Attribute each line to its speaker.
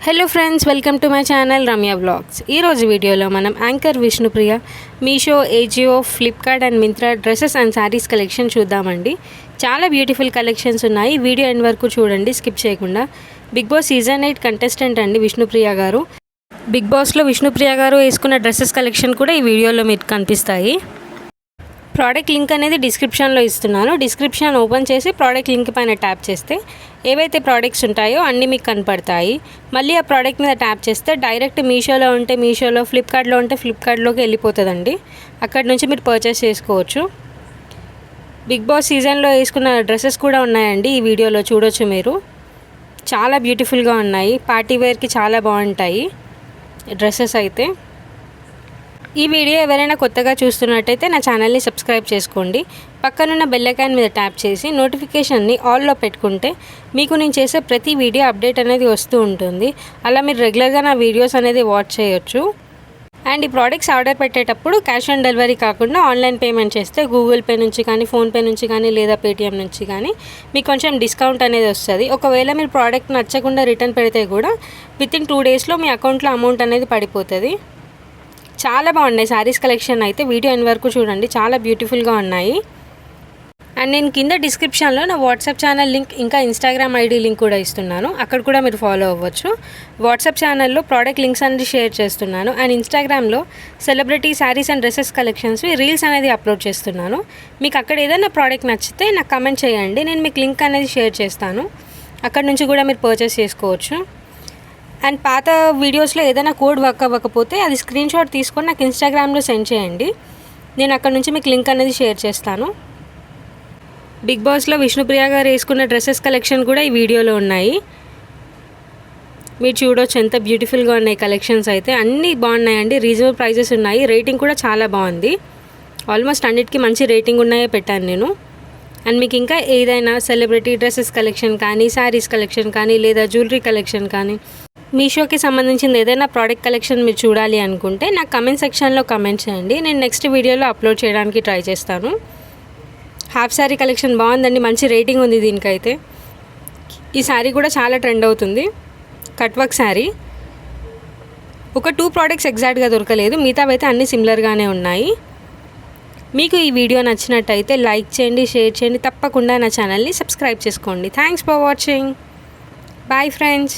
Speaker 1: Hello friends, welcome to my channel Ramya vlogs. ఈరోజు వీడియోలో మనం anchor Vishnupriya Meesho, Ajio, Flipkart and Myntra dresses and saris collection చూద్దామండి. చాలా బ్యూటిఫుల్ కలెక్షన్స్ ఉన్నాయి. వీడియో ఎండ్ వరకు చూడండి, స్కిప్ చేయకుండా. బిగ్ బాస్ సీజన్ 8 కంటెస్టెంట్ అండి విష్ణుప్రియ గారు. బిగ్ బాస్లో విష్ణుప్రియ గారు వేసుకున్న డ్రెస్సెస్ కలెక్షన్ కూడా ఈ వీడియోలో మీకు కనిపిస్తాయి. ప్రోడక్ట్ లింక్ అనేది డిస్క్రిప్షన్లో ఇస్తున్నాను. డిస్క్రిప్షన్ ఓపెన్ చేసి ప్రోడక్ట్ లింక్ పైన ట్యాప్ చేస్తే ఏవైతే ప్రోడక్ట్స్ ఉంటాయో అన్నీ మీకు కనపడతాయి. మళ్ళీ ఆ ప్రోడక్ట్ మీద ట్యాప్ చేస్తే డైరెక్ట్ మీషోలో ఉంటే మీషోలో, ఫ్లిప్కార్ట్లో ఉంటే ఫ్లిప్కార్ట్లోకి వెళ్ళిపోతుందండి. అక్కడ నుంచి మీరు పర్చేస్ చేసుకోవచ్చు. బిగ్ బాస్ సీజన్లో వేసుకున్న డ్రెస్సెస్ కూడా ఉన్నాయండి, ఈ వీడియోలో చూడొచ్చు మీరు. చాలా బ్యూటిఫుల్గా ఉన్నాయి. పార్టీ వేర్కి చాలా బాగుంటాయి డ్రెస్సెస్ అయితే. ఈ వీడియో ఎవరైనా కొత్తగా చూస్తున్నట్టయితే నా ఛానల్ని సబ్స్క్రైబ్ చేసుకోండి. పక్కనున్న బెల్ ఐకాన్ మీద ట్యాప్ చేసి నోటిఫికేషన్ని ఆల్లో పెట్టుకుంటే మీకు నేను చేసే ప్రతి వీడియో అప్డేట్ అనేది వస్తూ ఉంటుంది. అలా మీరు రెగ్యులర్గా నా వీడియోస్ అనేది వాచ్ చేయొచ్చు. అండ్ ఈ ప్రోడక్ట్స్ ఆర్డర్ పెట్టేటప్పుడు క్యాష్ ఆన్ డెలివరీ కాకుండా ఆన్లైన్ పేమెంట్ చేస్తే గూగుల్ పే నుంచి కానీ, ఫోన్పే నుంచి కానీ, లేదా పేటిఎం నుంచి కానీ మీకు కొంచెం డిస్కౌంట్ అనేది వస్తుంది. ఒకవేళ మీరు ప్రోడక్ట్ నచ్చకుండా రిటర్న్ పెడితే కూడా వితిన్ 2 డేస్లో మీ అకౌంట్లో అమౌంట్ అనేది పడిపోతుంది. చాలా బాగున్నాయి శారీస్ కలెక్షన్ అయితే. వీడియో ఎండ్ వరకు చూడండి, చాలా బ్యూటిఫుల్గా ఉన్నాయి. అండ్ నేను కింద డిస్క్రిప్షన్లో నా వాట్సాప్ ఛానల్ లింక్, ఇంకా ఇన్స్టాగ్రామ్ ఐడి లింక్ కూడా ఇస్తున్నాను. అక్కడ కూడా మీరు ఫాలో అవ్వచ్చు. వాట్సాప్ ఛానల్లో ప్రోడక్ట్ లింక్స్ అనేది షేర్ చేస్తున్నాను. అండ్ ఇన్స్టాగ్రామ్లో సెలబ్రిటీ శారీస్ అండ్ డ్రెస్సెస్ కలెక్షన్స్వి రీల్స్ అనేది అప్లోడ్ చేస్తున్నాను. మీకు అక్కడ ఏదైనా ప్రోడక్ట్ నచ్చితే నాకు కమెంట్ చేయండి, నేను మీకు లింక్ అనేది షేర్ చేస్తాను. అక్కడ నుంచి కూడా మీరు పర్చేస్ చేసుకోవచ్చు. అండ్ పాత వీడియోస్లో ఏదైనా కోడ్ వర్క్ అవ్వకపోతే అది స్క్రీన్ షాట్ తీసుకొని నాకు ఇన్స్టాగ్రామ్లో సెండ్ చేయండి. నేను అక్కడ నుంచి మీకు లింక్ అనేది షేర్ చేస్తాను. బిగ్ బాస్లో విష్ణుప్రియ గారు వేసుకున్న డ్రెస్సెస్ కలెక్షన్ కూడా ఈ వీడియోలో ఉన్నాయి. మీరు చూడవచ్చు ఎంత బ్యూటిఫుల్గా ఉన్నాయి కలెక్షన్స్ అయితే. అన్నీ బాగున్నాయండి, రీజనబుల్ ప్రైజెస్ ఉన్నాయి. రేటింగ్ కూడా చాలా బాగుంది. ఆల్మోస్ట్ అన్నిటికీ మంచి రేటింగ్ ఉన్నాయే పెట్టాను నేను. అండ్ మీకు ఇంకా ఏదైనా సెలబ్రిటీ డ్రెస్సెస్ కలెక్షన్ కానీ, శారీస్ కలెక్షన్ కానీ, లేదా జ్యువెలరీ కలెక్షన్ కానీ, మీషోకి సంబంధించిన ఏదైనా ప్రోడక్ట్ కలెక్షన్ మీరు చూడాలి అనుకుంటే నాకు కమెంట్ సెక్షన్లో కమెంట్ చేయండి. నేను నెక్స్ట్ వీడియోలో అప్లోడ్ చేయడానికి ట్రై చేస్తాను. హాఫ్ శారీ కలెక్షన్ బాగుందండి, మంచి రేటింగ్ ఉంది దీనికైతే. ఈ శారీ కూడా చాలా ట్రెండ్ అవుతుంది, కట్ వర్క్ శారీ. ఒక 2 ప్రోడక్ట్స్ ఎగ్జాక్ట్గా దొరకలేదు, మిగతావైతే అన్నీ సిమిలర్గానే ఉన్నాయి. మీకు ఈ వీడియో నచ్చినట్టయితే లైక్ చేయండి, షేర్ చేయండి. తప్పకుండా నా ఛానల్ని సబ్స్క్రైబ్ చేసుకోండి. Thanks for watching. Bye friends.